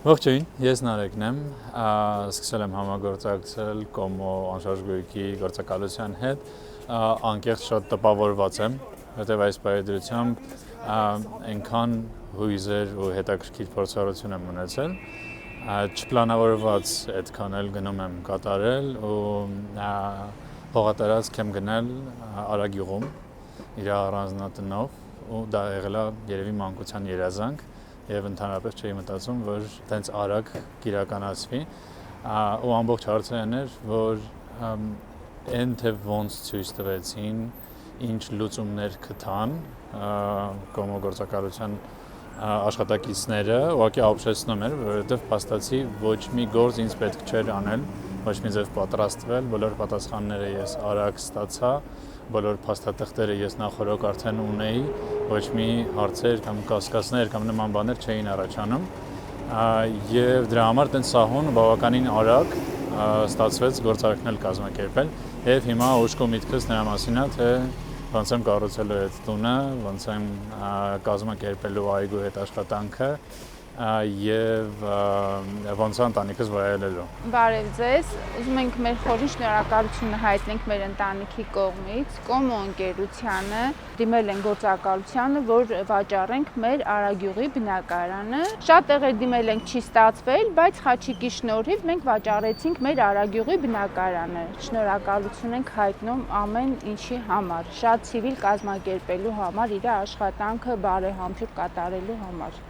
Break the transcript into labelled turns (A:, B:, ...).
A: Ողջույն, ես Նարեկն եմ, սկսել եմ համագործակցել Կոմո անշարժ գույքի գործակալության հետ, անկեղծ շատ տպավորված եմ, որտեղ այս պայմանությամբ այնքան հույզեր ու հետաքրքիր փորձառություն եմ ունեցել, չպլանավորված այդքան էլ գնում եմ կատարել ու հողատարածք եմ գնել Արա գյուղում իր առանձնատնով ու դա եղել է երևի մանկության երազանք եւ ընդհանրապես չէի մտածում, որ տենց արագ կիրականացվի ու ամբողջ հարցը այն էր, որ այն թե ոնց ցույց տվեցին, ինչ լուծումներ գտան Կոմո գործակալության աշխատակիցները, ուղղակի ապշեցնում էր, որովհետեւ փաստացի ոչ մի գործ ինձ պետք չէր անել, ոչ մի ձև պատրաստվել, բոլոր պատասխանները ես արագ ստացա, բոլոր փաստաթղթերը ես նախորոք արդեն ունեի, ոչ մի հարցեր կամ կասկածներ կամ նման բաներ չէին առաջանում եւ դրա համար տենց սահուն բավականին արագ ստացվեց գործարքնել կազմակերպել եւ հիմա ուշքո միտքս նրա մասին է թե ոնց եմ կառուցելու այդ տունը, ոնց եմ կազմակերպելու այգու հետ աշխատանքը եւ ոնց ընտանիքս վայելելու։
B: Բարև ձեզ, ուզում ենք մեր խորին շնորհակալությունը հայտնենք մեր ընտանիքի կողմից Կոմո ընկերությանը, դիմել են գործակալությանը, որ վաճառենք մեր Արա գյուղի բնակարանը։ Շատ տեղեր դիմել ենք, չի ստացվել, բայց Խաչիկի շնորհիվ մենք վաճառեցինք մեր Արա գյուղի բնակարանը։ Շնորհակալություն ենք հայտնում ամեն ինչի համար, շատ ցիվիլ կազմակերպելու համար, իր աշխատանքը բարեհամբույր կատարելու համար։